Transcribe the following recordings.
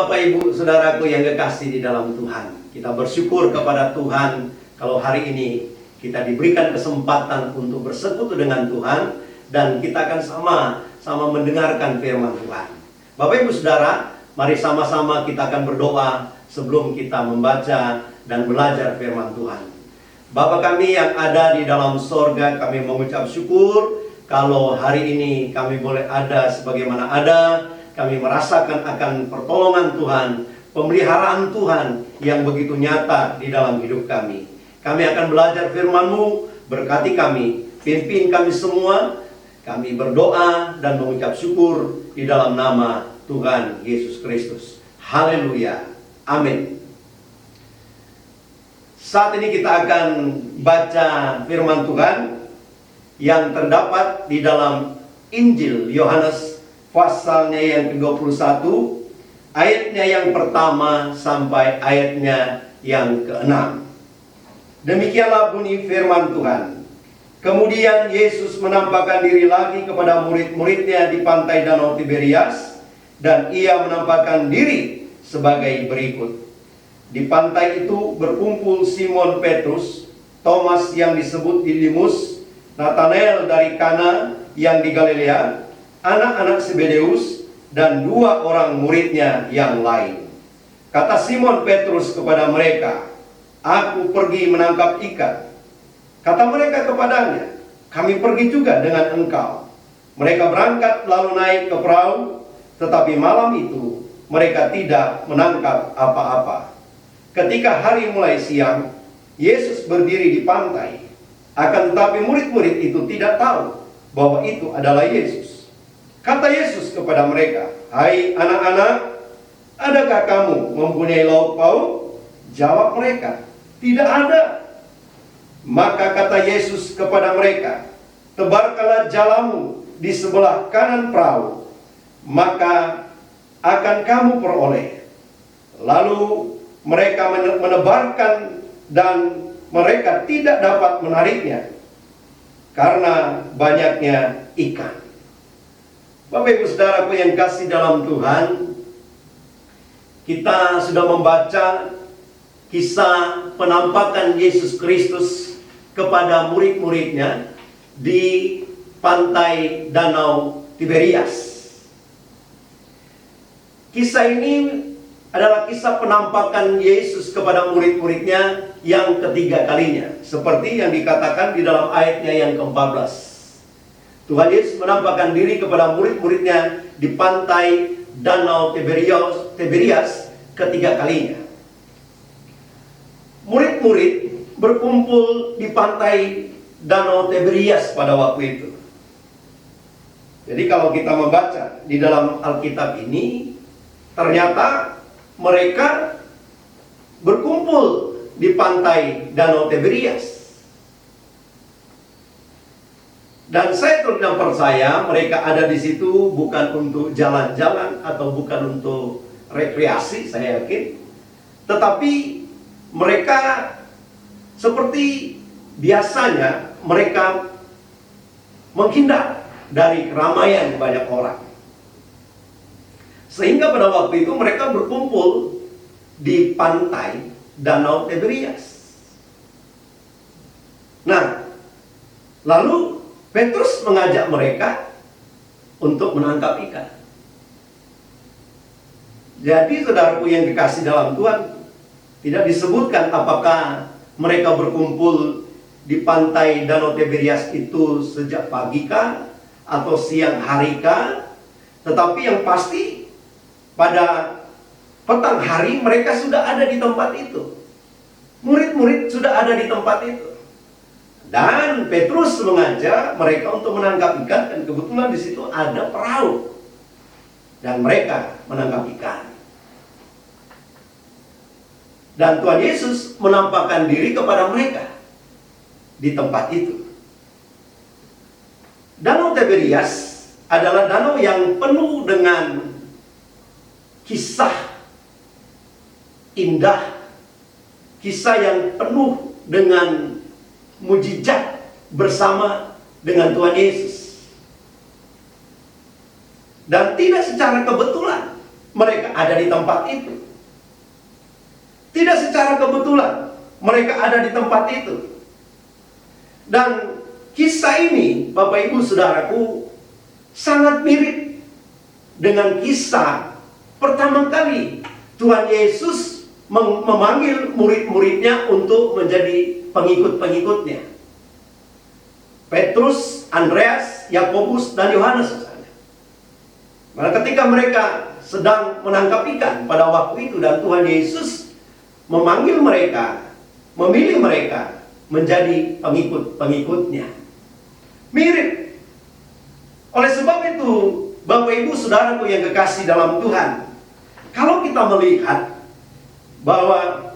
Bapak Ibu Saudaraku yang kekasih di dalam Tuhan, kita bersyukur kepada Tuhan kalau hari ini kita diberikan kesempatan untuk bersekutu dengan Tuhan, dan kita akan sama-sama mendengarkan firman Tuhan. Bapak Ibu Saudara, mari sama-sama kita akan berdoa sebelum kita membaca dan belajar firman Tuhan. Bapa kami yang ada di dalam sorga, kami mengucap syukur kalau hari ini kami boleh ada sebagaimana ada. Kami merasakan akan pertolongan Tuhan, pemeliharaan Tuhan yang begitu nyata di dalam hidup kami. Kami akan belajar firman-Mu, berkati kami, pimpin kami semua. Kami berdoa dan mengucap syukur di dalam nama Tuhan Yesus Kristus. Haleluya. Amin. Saat ini kita akan baca firman Tuhan yang terdapat di dalam Injil Yohanes pasalnya yang ke-21, ayatnya yang pertama sampai ayatnya yang ke-6. Demikianlah bunyi firman Tuhan. Kemudian Yesus menampakkan diri lagi kepada murid-muridnya di pantai Danau Tiberias, dan ia menampakkan diri sebagai berikut. Di pantai itu berkumpul Simon Petrus, Thomas yang disebut Didimus, Nathanael dari Kana yang di Galilea, anak-anak Zebedeus, dan dua orang muridnya yang lain. Kata Simon Petrus kepada mereka, "Aku pergi menangkap ikan." Kata mereka kepadanya, "Kami pergi juga dengan engkau." Mereka berangkat lalu naik ke perahu, tetapi malam itu mereka tidak menangkap apa-apa. Ketika hari mulai siang, Yesus berdiri di pantai. Akan tetapi murid-murid itu tidak tahu bahwa itu adalah Yesus. Kata Yesus kepada mereka, "Hai anak-anak, adakah kamu mempunyai lauk pauk?" Jawab mereka, "Tidak ada." Maka kata Yesus kepada mereka, "Tebarkanlah jalamu di sebelah kanan perahu, maka akan kamu peroleh." Lalu mereka menebarkan, dan mereka tidak dapat menariknya karena banyaknya ikan. Bapak Ibu Saudaraku yang kasih dalam Tuhan, kita sudah membaca kisah penampakan Yesus Kristus kepada murid-muridnya di pantai Danau Tiberias. Kisah ini adalah kisah penampakan Yesus kepada murid-muridnya yang ketiga kalinya, seperti yang dikatakan di dalam ayatnya yang ke-14. Tuhan Yesus menampakkan diri kepada murid-muridnya di pantai Danau Tiberias ketiga kalinya. Murid-murid berkumpul di pantai Danau Tiberias pada waktu itu. Jadi kalau kita membaca di dalam Alkitab ini, ternyata mereka berkumpul di pantai Danau Tiberias. Dan saya tidak percaya mereka ada di situ bukan untuk jalan-jalan atau bukan untuk rekreasi, saya yakin. Tetapi mereka seperti biasanya mereka menghindar dari keramaian banyak orang. Sehingga pada waktu itu mereka berkumpul di pantai Danau Tiberias. Nah, lalu Petrus mengajak mereka untuk menangkap ikan. Jadi saudaraku yang dikasih dalam Tuhan, tidak disebutkan apakah mereka berkumpul di pantai Danau Tiberias itu sejak pagi kah atau siang hari kah. Tetapi yang pasti pada petang hari mereka sudah ada di tempat itu. Murid-murid sudah ada di tempat itu. Dan Petrus mengajak mereka untuk menangkap ikan, dan kebetulan di situ ada perahu. Dan mereka menangkap ikan. Dan Tuhan Yesus menampakkan diri kepada mereka di tempat itu. Danau Tiberias adalah danau yang penuh dengan kisah indah, kisah yang penuh dengan mujizat bersama dengan Tuhan Yesus. Dan tidak secara kebetulan mereka ada di tempat itu. Tidak secara kebetulan mereka ada di tempat itu. Dan kisah ini, Bapak Ibu Saudaraku, sangat mirip dengan kisah pertama kali Tuhan Yesus memanggil murid-muridnya untuk menjadi pengikut-pengikutnya. Petrus, Andreas, Yakobus, dan Yohanes. Maka ketika mereka sedang menangkap ikan pada waktu itu, dan Tuhan Yesus memanggil mereka, memilih mereka menjadi pengikut-pengikutnya. Mirip. Oleh sebab itu, Bapak Ibu Saudaraku yang kekasih dalam Tuhan, kalau kita melihat bahwa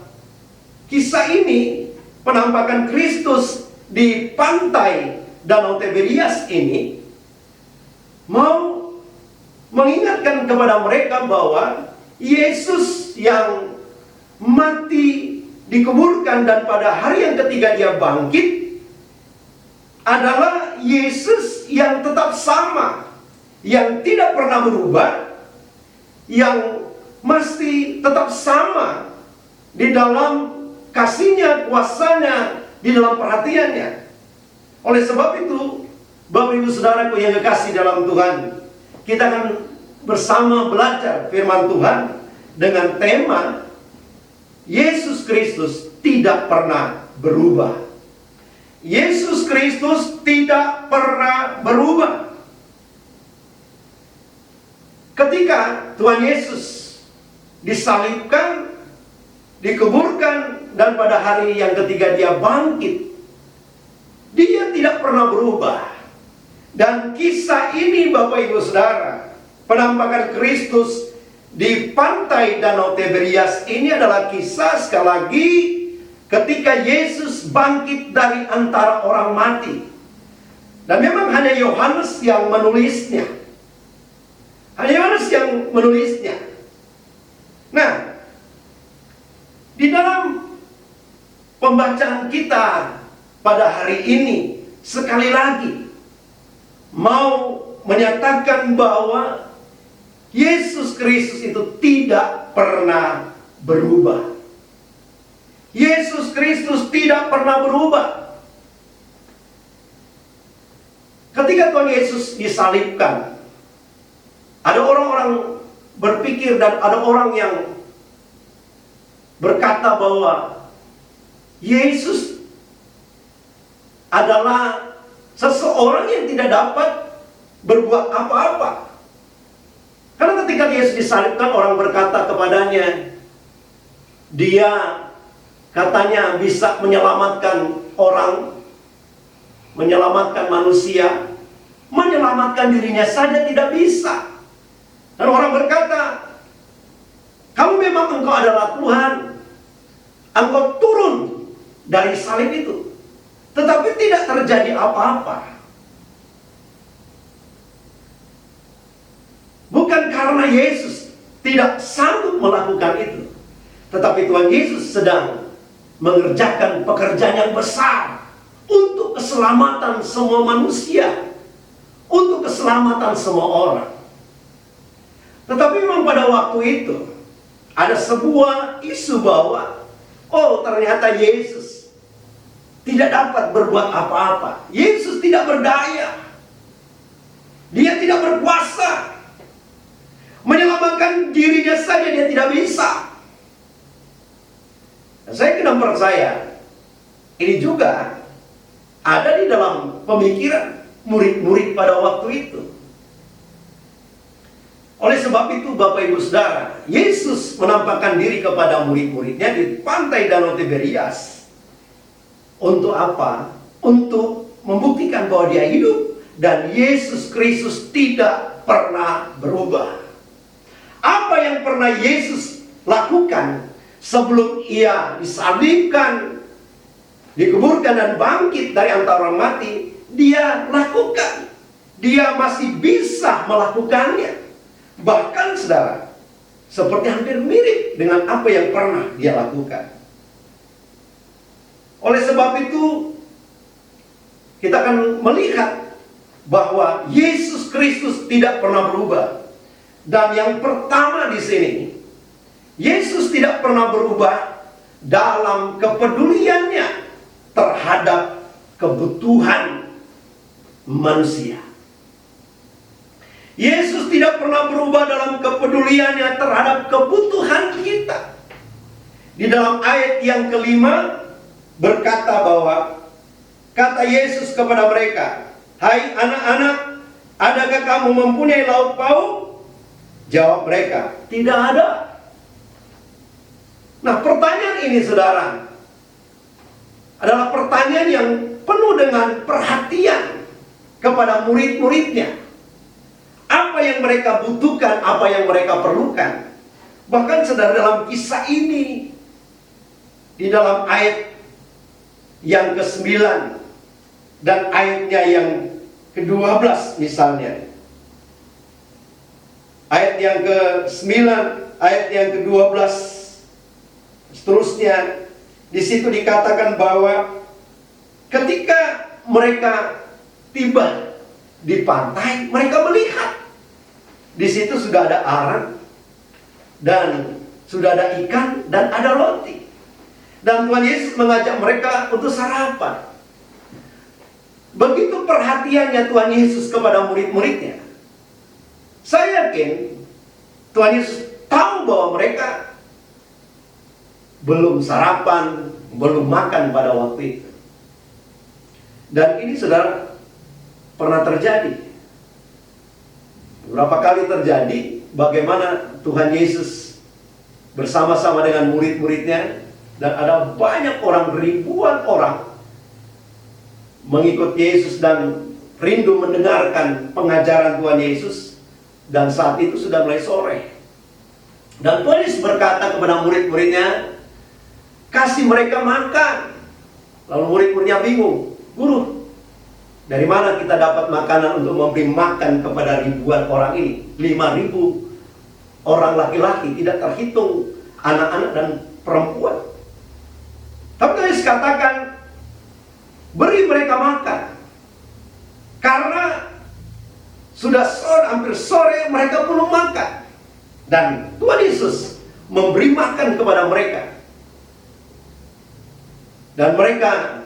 kisah ini, penampakan Kristus di pantai Danau Tiberias ini, mau mengingatkan kepada mereka bahwa Yesus yang mati, dikuburkan, dan pada hari yang ketiga dia bangkit, adalah Yesus yang tetap sama, yang tidak pernah berubah, yang masih tetap sama di dalam kasihnya, kuasanya, di dalam perhatiannya. Oleh sebab itu, Bapak Ibu Saudaraku yang kekasih dalam Tuhan, kita akan bersama belajar firman Tuhan dengan tema Yesus Kristus tidak pernah berubah. Yesus Kristus tidak pernah berubah. Ketika Tuhan Yesus disalibkan, dikuburkan, dan pada hari yang ketiga dia bangkit, dia tidak pernah berubah. Dan kisah ini, Bapak Ibu Saudara, penampakan Kristus di pantai Danau Tiberias ini adalah kisah sekali lagi ketika Yesus bangkit dari antara orang mati. Dan memang hanya Yohanes yang menulisnya. Hanya Yohanes yang menulisnya. Nah, di dalam pembacaan kita pada hari ini, sekali lagi mau menyatakan bahwa Yesus Kristus itu tidak pernah berubah. Yesus Kristus tidak pernah berubah. Ketika Tuhan Yesus disalibkan, ada orang-orang berpikir dan ada orang yang berkata bahwa Yesus adalah seseorang yang tidak dapat berbuat apa-apa. Karena ketika Yesus disalibkan, orang berkata kepadanya, dia katanya bisa menyelamatkan orang, menyelamatkan manusia, menyelamatkan dirinya saja tidak bisa. Dan orang berkata, kamu memang engkau adalah Tuhan, engkau turun dari salib itu, tetapi tidak terjadi apa-apa. Bukan karena Yesus tidak sanggup melakukan itu, tetapi Tuhan Yesus sedang mengerjakan pekerjaan yang besar untuk keselamatan semua manusia, untuk keselamatan semua orang. Tetapi memang pada waktu itu ada sebuah isu bahwa ternyata Yesus tidak dapat berbuat apa-apa. Yesus tidak berdaya. Dia tidak berkuasa. Menyelamatkan dirinya saja dia tidak bisa. Dan saya kena percaya, ini juga ada di dalam pemikiran murid-murid pada waktu itu. Oleh sebab itu, Bapak Ibu Saudara, Yesus menampakkan diri kepada murid-muridnya di pantai Danau Tiberias. Untuk apa? Untuk membuktikan bahwa dia hidup dan Yesus Kristus tidak pernah berubah. Apa yang pernah Yesus lakukan sebelum ia disalibkan, dikuburkan, dan bangkit dari antara orang mati, dia lakukan. Dia masih bisa melakukannya. Bahkan saudara, seperti hampir mirip dengan apa yang pernah dia lakukan. Oleh sebab itu, kita akan melihat bahwa Yesus Kristus tidak pernah berubah. Dan yang pertama di sini, Yesus tidak pernah berubah dalam kepeduliannya terhadap kebutuhan manusia. Yesus tidak pernah berubah dalam kepeduliannya terhadap kebutuhan kita. Di dalam ayat yang kelima berkata bahwa, kata Yesus kepada mereka, "Hai anak-anak, adakah kamu mempunyai lauk pauk?" Jawab mereka, "Tidak ada." Nah, pertanyaan ini, saudara, adalah pertanyaan yang penuh dengan perhatian kepada murid-muridnya. Apa yang mereka butuhkan, apa yang mereka perlukan. Bahkan saudara, dalam kisah ini, di dalam ayat yang ke-9 dan ayatnya yang ke-12 misalnya, ayat yang ke-9, ayat yang ke-12, seterusnya, di situ dikatakan bahwa ketika mereka tiba di pantai, mereka melihat di situ sudah ada arang dan sudah ada ikan dan ada roti. Dan Tuhan Yesus mengajak mereka untuk sarapan. Begitu perhatiannya Tuhan Yesus kepada murid-muridnya. Saya yakin Tuhan Yesus tahu bahwa mereka belum sarapan, belum makan pada waktu itu. Dan ini, saudara, pernah terjadi. Beberapa kali terjadi bagaimana Tuhan Yesus bersama-sama dengan murid-muridnya, dan ada banyak orang, ribuan orang mengikut Yesus dan rindu mendengarkan pengajaran Tuhan Yesus. Dan saat itu sudah mulai sore. Dan Tuhan Yesus berkata kepada murid-muridnya, "Kasih mereka makan." Lalu murid-muridnya bingung, "Guru, dari mana kita dapat makanan untuk memberi makan kepada ribuan orang ini? 5.000 orang laki-laki, tidak terhitung anak-anak dan perempuan." Tapi Tuhan Yesus katakan, beri mereka makan. Karena sudah sore, hampir sore, mereka belum makan. Dan Tuhan Yesus memberi makan kepada mereka. Dan mereka,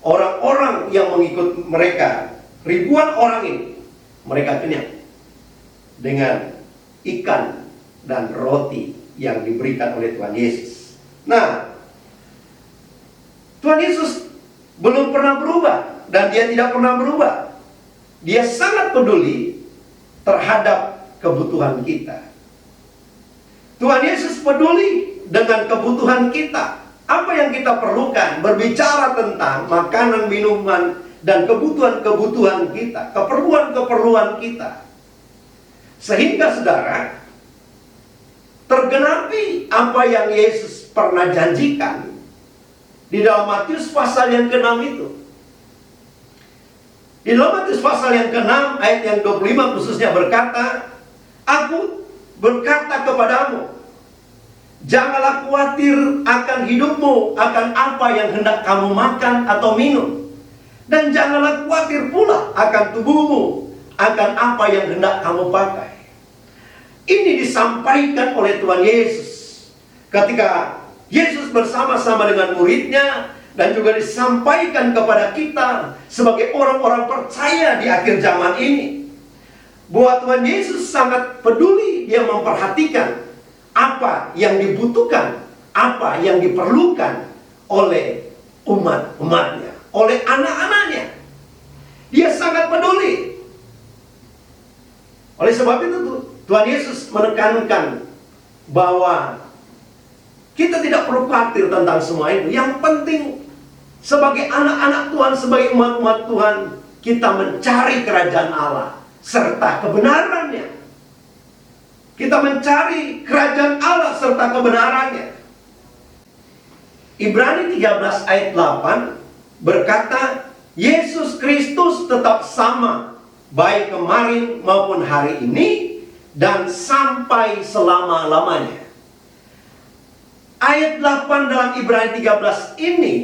orang-orang yang mengikut mereka, ribuan orang ini, mereka kenyang dengan ikan dan roti yang diberikan oleh Tuhan Yesus. Nah, Tuhan Yesus belum pernah berubah, dan dia tidak pernah berubah. Dia sangat peduli terhadap kebutuhan kita. Tuhan Yesus peduli dengan kebutuhan kita. Apa yang kita perlukan, berbicara tentang makanan, minuman, dan kebutuhan-kebutuhan kita, keperluan-keperluan kita. Sehingga, saudara, tergenapi apa yang Yesus pernah janjikan di dalam Matius pasal yang ke-6 itu. Di dalam Matius pasal yang ke-6 ayat yang 25 khususnya berkata, "Aku berkata kepadamu, janganlah khawatir akan hidupmu, akan apa yang hendak kamu makan atau minum. Dan janganlah khawatir pula akan tubuhmu, akan apa yang hendak kamu pakai." Ini disampaikan oleh Tuhan Yesus ketika Yesus bersama-sama dengan muridnya, dan juga disampaikan kepada kita sebagai orang-orang percaya di akhir zaman ini, bahwa Tuhan Yesus sangat peduli. Dia memperhatikan apa yang dibutuhkan, apa yang diperlukan oleh umat-umatnya, oleh anak-anaknya. Dia sangat peduli. Oleh sebab itu Tuhan Yesus menekankan bahwa kita tidak perlu khawatir tentang semua itu. Yang penting sebagai anak-anak Tuhan, sebagai umat-umat Tuhan, kita mencari kerajaan Allah serta kebenarannya. Kita mencari kerajaan Allah serta kebenarannya. Ibrani 13 ayat 8 berkata, Yesus Kristus tetap sama, baik kemarin maupun hari ini, dan sampai selama-lamanya. Ayat 8 dalam Ibrani 13 ini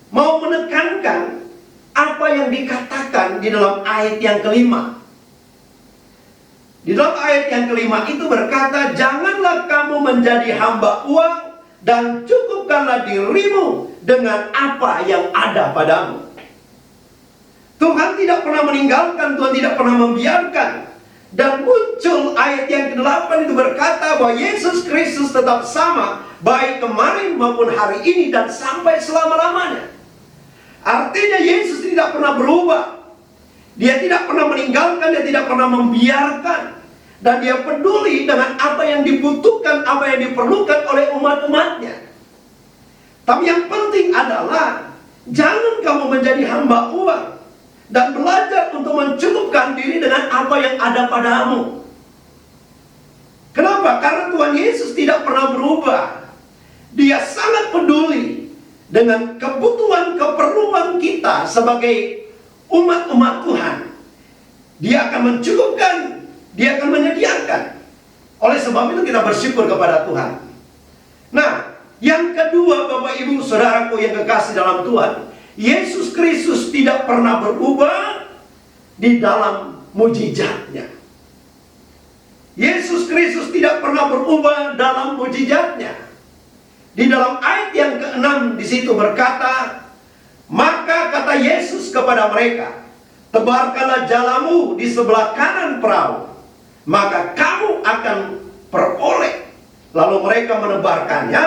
mau menekankan apa yang dikatakan di dalam ayat yang kelima. Di Di dalam ayat yang kelima itu berkata, janganlah kamu menjadi hamba uang dan cukupkanlah dirimu dengan apa yang ada padamu. Tuhan tidak pernah meninggalkan, Tuhan tidak pernah membiarkan. Dan muncul ayat yang ke-8 itu berkata bahwa Yesus Kristus tetap sama, baik kemarin maupun hari ini dan sampai selama-lamanya. Artinya Yesus tidak pernah berubah. Dia tidak pernah meninggalkan, dia tidak pernah membiarkan. Dan dia peduli dengan apa yang dibutuhkan, apa yang diperlukan oleh umat-umatnya. Tapi yang penting adalah jangan kamu menjadi hamba uang dan belajar untuk mencukupkan diri dengan apa yang ada padamu. Kenapa? Karena Tuhan Yesus tidak pernah berubah. Dia sangat peduli dengan kebutuhan, keperluan kita sebagai umat-umat Tuhan. Dia akan mencukupkan, dia akan menyediakan. Oleh sebab itu kita bersyukur kepada Tuhan. Nah, yang kedua, Bapak Ibu Saudaraku yang kekasih dalam Tuhan, Yesus Kristus tidak pernah berubah di dalam mujizatnya. Yesus Kristus tidak pernah berubah dalam mujizatnya. Di dalam ayat yang ke-6 di situ berkata, maka kata Yesus kepada mereka, tebarkanlah jalamu di sebelah kanan perahu, maka kamu akan peroleh. Lalu mereka menebarkannya,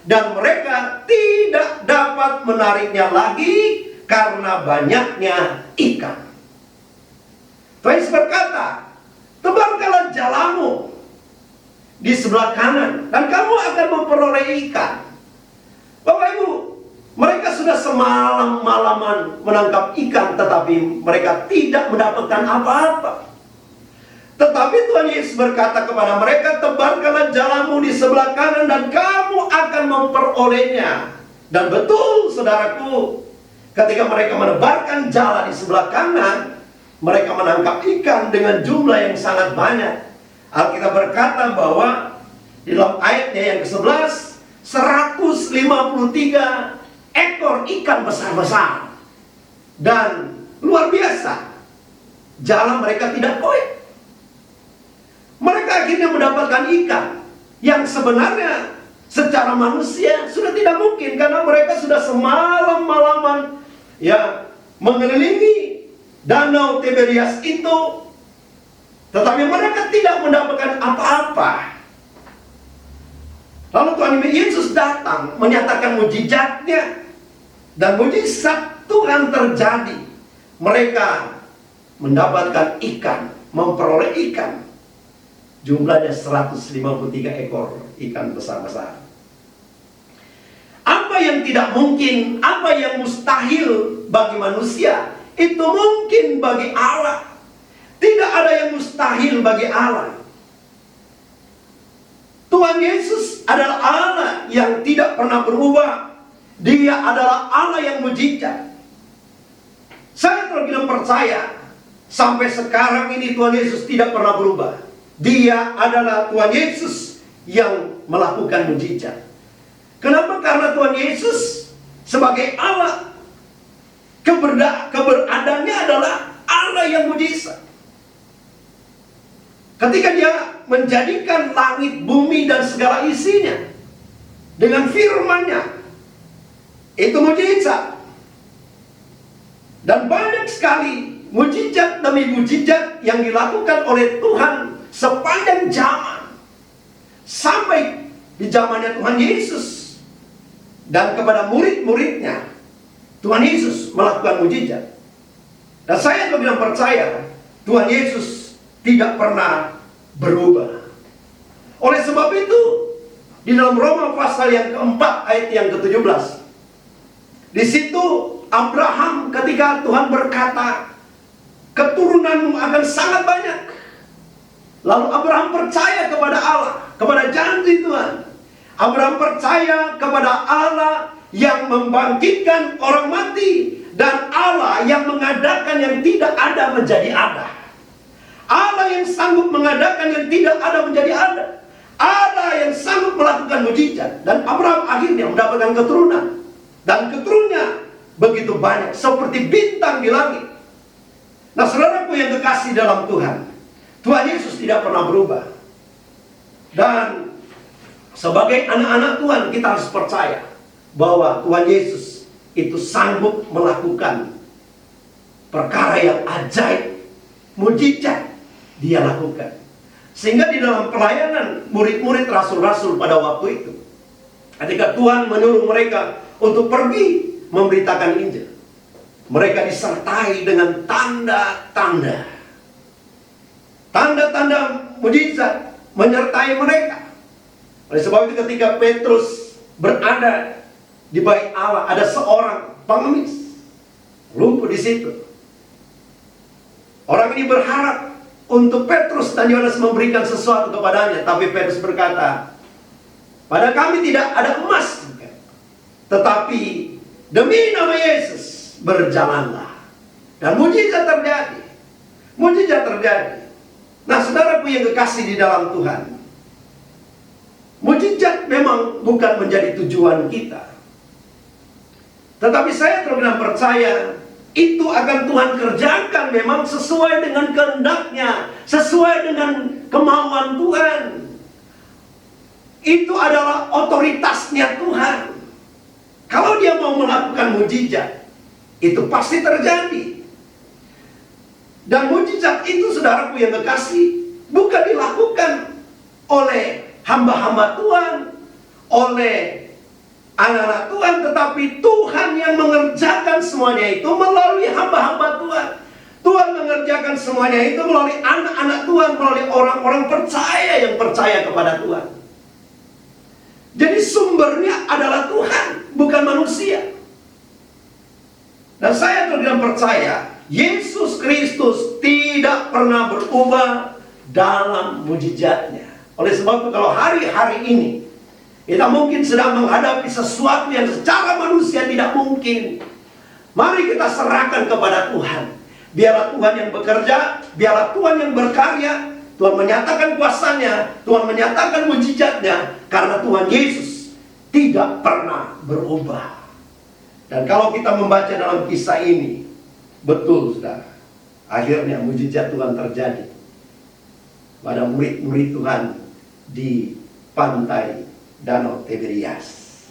dan mereka tidak dapat menariknya lagi karena banyaknya ikan. Tuhan Yesus berkata, tebarkanlah jalamu di sebelah kanan, dan kamu akan memperoleh ikan. Bapak Ibu, mereka sudah semalam-malaman menangkap ikan, tetapi mereka tidak mendapatkan apa-apa. Tetapi Tuhan Yesus berkata kepada mereka, tebarkanlah jalamu di sebelah kanan dan kamu akan memperolehnya. Dan betul, saudaraku, ketika mereka menebarkan jala di sebelah kanan, mereka menangkap ikan dengan jumlah yang sangat banyak. Alkitab berkata bahwa di dalam ayatnya yang ke-11, 153 ekor ikan besar-besar. Dan luar biasa, jala mereka tidak koyak. Mereka akhirnya mendapatkan ikan yang sebenarnya secara manusia sudah tidak mungkin, karena mereka sudah semalam-malaman mengelilingi danau Tiberias itu, tetapi mereka tidak mendapatkan apa-apa. Lalu Tuhan Yesus datang menyatakan mujizatnya, dan mujizat Tuhan terjadi. Mereka mendapatkan ikan, memperoleh ikan. Jumlahnya 153 ekor ikan besar-besar. Apa yang tidak mungkin, apa yang mustahil bagi manusia, itu mungkin bagi Allah. Tidak ada yang mustahil bagi Allah. Tuhan Yesus adalah Allah yang tidak pernah berubah. Dia adalah Allah yang mujizat. Saya terus percaya, sampai sekarang ini Tuhan Yesus tidak pernah berubah. Dia adalah Tuhan Yesus yang melakukan mujizat. Kenapa? Karena Tuhan Yesus sebagai Allah, keberadaannya adalah Allah yang mujizat. Ketika dia menjadikan langit, bumi, dan segala isinya dengan firman-Nya, itu mujizat. Dan banyak sekali mujizat demi mujizat yang dilakukan oleh Tuhan sepanjang zaman, sampai di zamannya Tuhan Yesus dan kepada murid-muridnya. Tuhan Yesus melakukan mujizat. Dan saya benar percaya Tuhan Yesus tidak pernah berubah. Oleh sebab itu, di dalam Roma pasal yang keempat ayat yang ke-17, di situ Abraham ketika Tuhan berkata, keturunanmu akan sangat banyak. Lalu Abraham percaya kepada Allah, kepada janji Tuhan. Abraham percaya kepada Allah yang membangkitkan orang mati, dan Allah yang mengadakan yang tidak ada menjadi ada. Allah yang sanggup mengadakan yang tidak ada menjadi ada. Allah yang sanggup melakukan mujizat. Dan Abraham akhirnya mendapatkan keturunan. Dan keturunannya begitu banyak, seperti bintang di langit. Nah, saudaraku yang kekasih dalam Tuhan, Tuhan Yesus tidak pernah berubah. Dan sebagai anak-anak Tuhan, kita harus percaya bahwa Tuhan Yesus itu sanggup melakukan perkara yang ajaib, mujizat dia lakukan. Sehingga di dalam pelayanan murid-murid rasul-rasul pada waktu itu, ketika Tuhan menyuruh mereka untuk pergi memberitakan Injil, mereka disertai dengan tanda-tanda. Tanda-tanda mujizat menyertai mereka. Oleh sebab itu ketika Petrus berada di bait Allah, ada seorang pengemis lumpuh di situ. Orang ini berharap untuk Petrus dan Yohanes memberikan sesuatu kepadanya, tapi Petrus berkata, pada kami tidak ada emas, tetapi demi nama Yesus berjalanlah. Dan mujizat terjadi. Mujizat terjadi. Nah, saudaraku yang kekasih di dalam Tuhan, mujizat memang bukan menjadi tujuan kita, tetapi saya terus percaya itu akan Tuhan kerjakan memang sesuai dengan kehendaknya, sesuai dengan kemauan Tuhan. Itu adalah otoritasnya Tuhan. Kalau dia mau melakukan mujizat, itu pasti terjadi. Dan mujizat itu, saudaraku yang kekasih, bukan dilakukan oleh hamba-hamba Tuhan, oleh anak-anak Tuhan, tetapi Tuhan yang mengerjakan semuanya itu melalui hamba-hamba Tuhan. Tuhan mengerjakan semuanya itu melalui anak-anak Tuhan, melalui orang-orang percaya yang percaya kepada Tuhan. Jadi sumbernya adalah Tuhan, bukan manusia. Dan saya terus percaya Yesus Kristus tidak pernah berubah dalam mujizatnya. Oleh sebab itu kalau hari-hari ini kita mungkin sedang menghadapi sesuatu yang secara manusia tidak mungkin, mari kita serahkan kepada Tuhan. Biarlah Tuhan yang bekerja, biarlah Tuhan yang berkarya. Tuhan menyatakan kuasanya, Tuhan menyatakan mujizatnya, karena Tuhan Yesus tidak pernah berubah. Dan kalau kita membaca dalam kisah ini, betul, saudara, akhirnya mujizat Tuhan terjadi pada murid-murid Tuhan di pantai Danau Tiberias.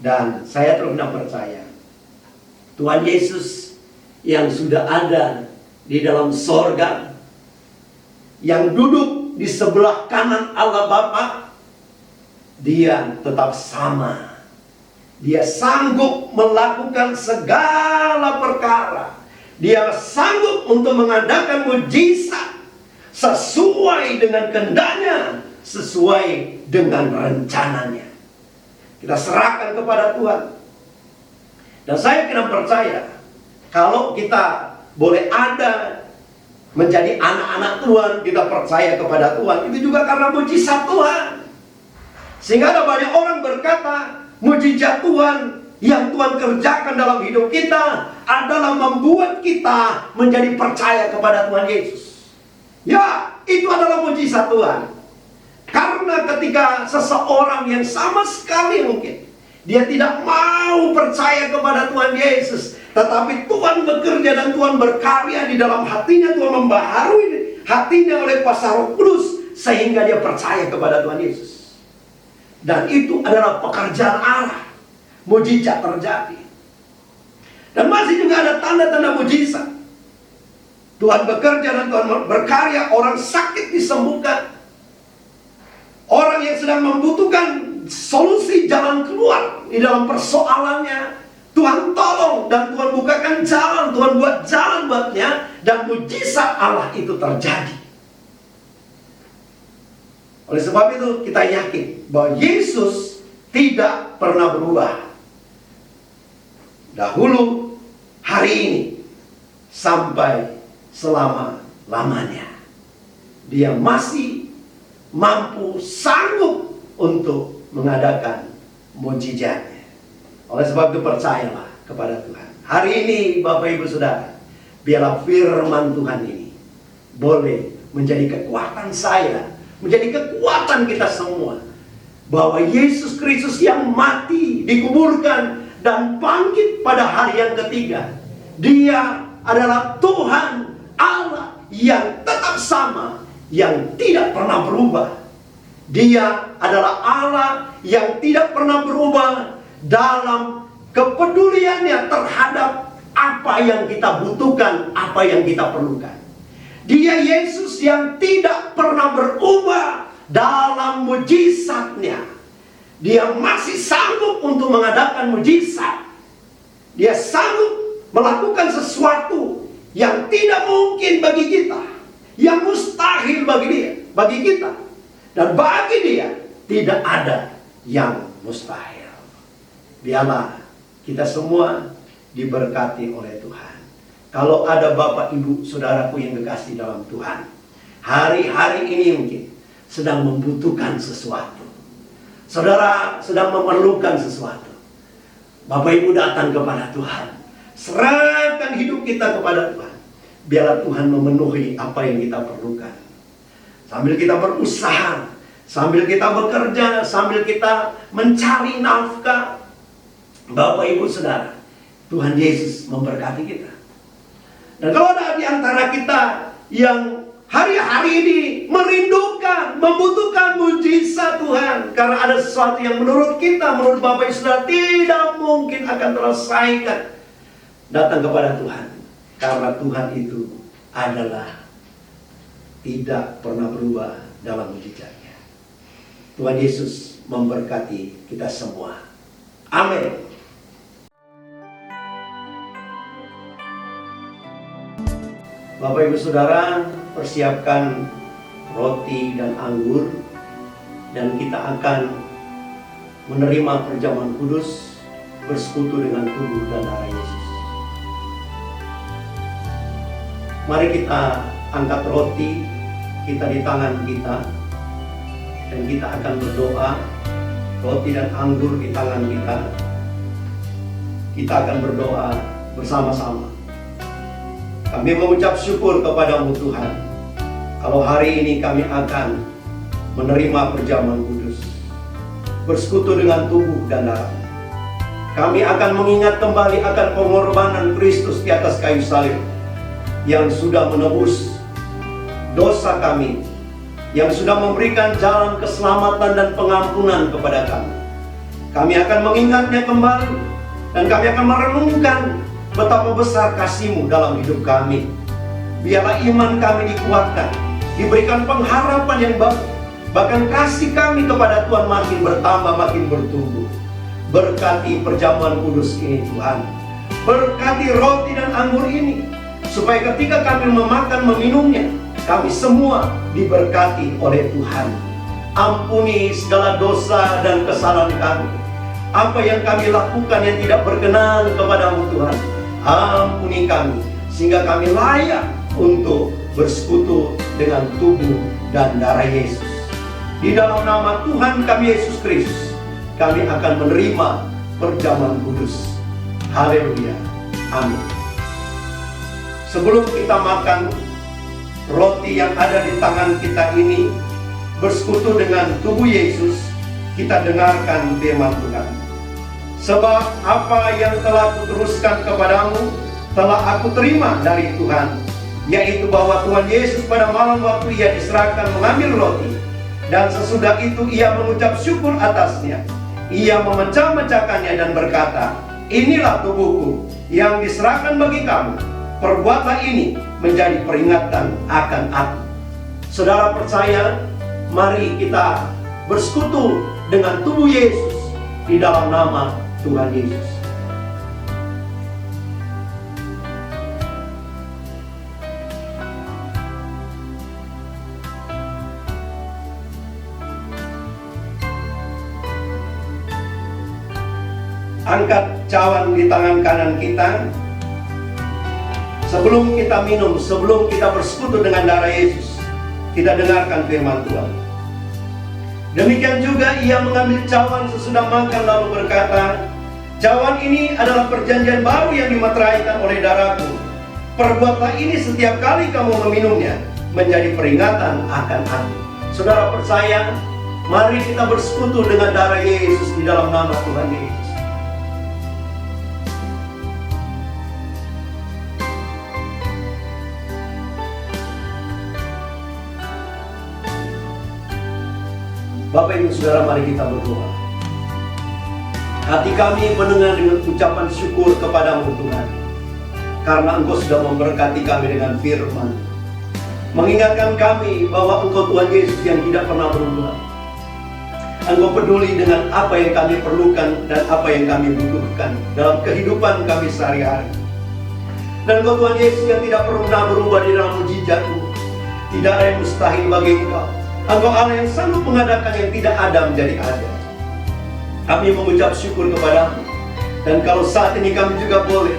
Dan saya terus percaya Tuhan Yesus yang sudah ada di dalam sorga, yang duduk di sebelah kanan Allah Bapa, dia tetap sama. Dia sanggup melakukan segala perkara. Dia sanggup untuk mengadakan mujizat sesuai dengan kehendaknya, sesuai dengan rencananya. Kita serahkan kepada Tuhan. Dan saya kira percaya, kalau kita boleh ada menjadi anak-anak Tuhan, kita percaya kepada Tuhan, itu juga karena mujizat Tuhan. Sehingga ada banyak orang berkata, mujizat Tuhan yang Tuhan kerjakan dalam hidup kita adalah membuat kita menjadi percaya kepada Tuhan Yesus. Ya, itu adalah mujizat Tuhan. Karena ketika seseorang yang sama sekali mungkin dia tidak mau percaya kepada Tuhan Yesus, tetapi Tuhan bekerja dan Tuhan berkarya di dalam hatinya, Tuhan membaharui hatinya oleh kuasa Roh Kudus, sehingga dia percaya kepada Tuhan Yesus. Dan itu adalah pekerjaan Allah. Mujizat terjadi. Dan masih juga ada tanda-tanda mujizat. Tuhan bekerja dan Tuhan berkarya, orang sakit disembuhkan. Orang yang sedang membutuhkan solusi jalan keluar di dalam persoalannya, Tuhan tolong dan Tuhan bukakan jalan, Tuhan buat jalan buatnya, dan mujizat Allah itu terjadi. Oleh sebab itu kita yakin bahwa Yesus tidak pernah berubah. Dahulu, hari ini, sampai selama-lamanya. Dia masih mampu, sanggup untuk mengadakan mujizatnya. Oleh sebab itu percayalah kepada Tuhan. Hari ini Bapak Ibu Saudara, biarlah firman Tuhan ini boleh menjadi kekuatan saya, menjadi kekuatan kita semua, bahwa Yesus Kristus yang mati, dikuburkan, dan bangkit pada hari yang ketiga, Dia adalah Tuhan Allah yang tetap sama yang tidak pernah berubah. Dia adalah Allah yang tidak pernah berubah dalam kepeduliannya terhadap apa yang kita butuhkan, apa yang kita perlukan. Dia Yesus yang tidak pernah berubah dalam mujizatnya. Dia masih sanggup untuk mengadakan mujizat. Dia sanggup melakukan sesuatu yang tidak mungkin bagi kita, yang mustahil bagi kita. Dan bagi dia tidak ada yang mustahil. Biarlah kita semua diberkati oleh Tuhan. Kalau ada Bapak, Ibu, Saudaraku yang kekasih dalam Tuhan, hari-hari ini mungkin sedang membutuhkan sesuatu. Saudara sedang memerlukan sesuatu. Bapak Ibu datang kepada Tuhan. Serahkan hidup kita kepada Tuhan. Biarlah Tuhan memenuhi apa yang kita perlukan. Sambil kita berusaha, sambil kita bekerja, sambil kita mencari nafkah, Bapak Ibu Saudara, Tuhan Yesus memberkati kita. Dan kalau ada di antara kita yang hari-hari ini merindukan, membutuhkan mujizat Tuhan, karena ada sesuatu yang menurut kita, menurut Bapak Ibu Saudara tidak mungkin akan terselesaikan, datang kepada Tuhan. Karena Tuhan itu adalah tidak pernah berubah dalam mujizatnya. Tuhan Yesus memberkati kita semua. Amin. Bapak Ibu Saudara, persiapkan roti dan anggur, dan kita akan menerima perjamuan kudus, bersekutu dengan tubuh dan darah Yesus. Mari kita angkat roti kita di tangan kita, dan kita akan berdoa. Roti dan anggur di tangan kita, kita akan berdoa bersama-sama. Kami mengucap syukur kepadamu Tuhan, kalau hari ini kami akan menerima perjamuan kudus, bersekutu dengan tubuh dan darah. Kami akan mengingat kembali akan pengorbanan Kristus di atas kayu salib, yang sudah menebus dosa kami, yang sudah memberikan jalan keselamatan dan pengampunan kepada kami. Kami akan mengingatnya kembali, dan kami akan merenungkan betapa besar kasih-Mu dalam hidup kami. Biarlah iman kami dikuatkan, diberikan pengharapan yang baru. Bahkan kasih kami kepada Tuhan makin bertambah, makin bertumbuh. Berkati perjamuan kudus ini Tuhan. Berkati roti dan anggur ini, supaya ketika kami memakan meminumnya, kami semua diberkati oleh Tuhan. Ampuni segala dosa dan kesalahan kami. Apa yang kami lakukan yang tidak berkenan kepadamu Tuhan, ampuni kami, sehingga kami layak untuk bersekutu dengan tubuh dan darah Yesus. Di dalam nama Tuhan kami Yesus Kristus, kami akan menerima perjamuan kudus. Haleluya. Amin. Sebelum kita makan roti yang ada di tangan kita ini, bersekutu dengan tubuh Yesus, kita dengarkan firman Tuhan. Sebab apa yang telah kuteruskan kepadamu, telah aku terima dari Tuhan, yaitu bahwa Tuhan Yesus pada malam waktu Ia diserahkan mengambil roti, dan sesudah itu Ia mengucap syukur atasnya. Ia memecah-mecahkannya dan berkata, inilah tubuhku yang diserahkan bagi kamu. Perbuatlah ini menjadi peringatan akan aku. Saudara percaya, mari kita bersekutu dengan tubuh Yesus di dalam nama Tuhan Yesus. Angkat cawan di tangan kanan kita. Sebelum kita minum, sebelum kita bersekutu dengan darah Yesus, kita dengarkan firman Tuhan. Demikian juga Ia mengambil cawan sesudah makan lalu berkata, cawan ini adalah perjanjian baru yang dimeteraikan oleh darahku. Perbuatlah ini setiap kali kamu meminumnya, menjadi peringatan akan aku. Saudara percaya, mari kita bersekutu dengan darah Yesus di dalam nama Tuhan Yesus. Bapak Ibu Saudara, mari kita berdoa. Hati kami mendengar dengan ucapan syukur kepadamu Tuhan, karena Engkau sudah memberkati kami dengan firman, mengingatkan kami bahwa Engkau Tuhan Yesus yang tidak pernah berubah. Engkau peduli dengan apa yang kami perlukan dan apa yang kami butuhkan dalam kehidupan kami sehari-hari. Dan Engkau Tuhan Yesus yang tidak pernah berubah di dalam mujizat-Mu. Tidak ada yang mustahil bagi Engkau. Engkau Allah yang sanggup mengadakan yang tidak ada menjadi ada. Kami mengucap syukur kepadamu. Dan kalau saat ini kami juga boleh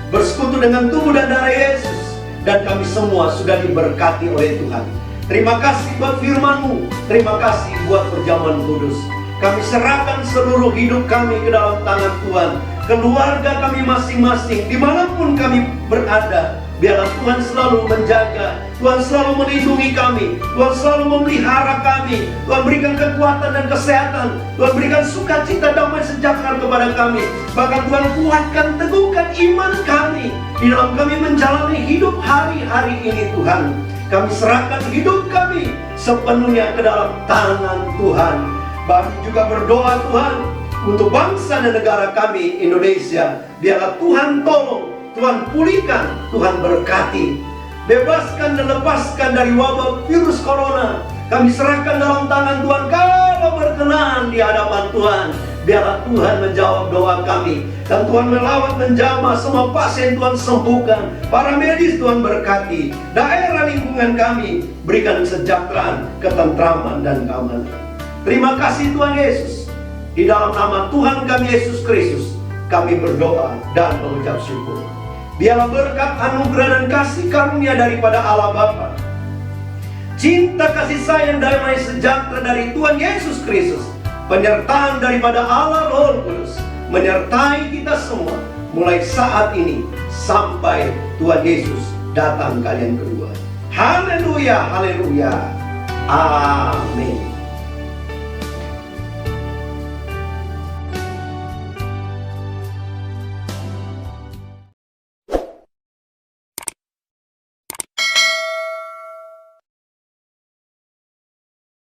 bersekutu dengan tubuh dan darah Yesus, dan kami semua sudah diberkati oleh Tuhan. Terima kasih buat firman-Mu. Terima kasih buat perjamuan kudus. Kami serahkan seluruh hidup kami ke dalam tangan Tuhan. Keluarga kami masing-masing, dimanapun kami berada, biarlah Tuhan selalu menjaga, Tuhan selalu melindungi kami, Tuhan selalu memelihara kami, Tuhan berikan kekuatan dan kesehatan, Tuhan berikan sukacita, damai, sejahtera kepada kami. Bahkan Tuhan kuatkan, teguhkan iman kami di dalam kami menjalani hidup hari-hari ini Tuhan. Kami serahkan hidup kami sepenuhnya ke dalam tangan Tuhan. Kami juga berdoa Tuhan untuk bangsa dan negara kami Indonesia. Biarlah Tuhan tolong, Tuhan pulihkan, Tuhan berkati. Bebaskan dan lepaskan dari wabah virus corona. Kami serahkan dalam tangan Tuhan. Kalau berkenan di hadapan Tuhan, biarlah Tuhan menjawab doa kami. Dan Tuhan melawat menjamah semua pasien, Tuhan sembuhkan. Para medis Tuhan berkati. Daerah lingkungan kami berikan kesejahteraan, ketentraman dan keamanan. Terima kasih Tuhan Yesus. Di dalam nama Tuhan kami Yesus Kristus, kami berdoa dan mengucap syukur. Biarlah berkat, anugerah dan kasih karunia daripada Allah Bapa, cinta kasih sayang, damai sejahtera dari Tuhan Yesus Kristus, penyertaan daripada Allah Roh Kudus menyertai kita semua mulai saat ini sampai Tuhan Yesus datang kali yang kedua. Haleluya, haleluya, amin.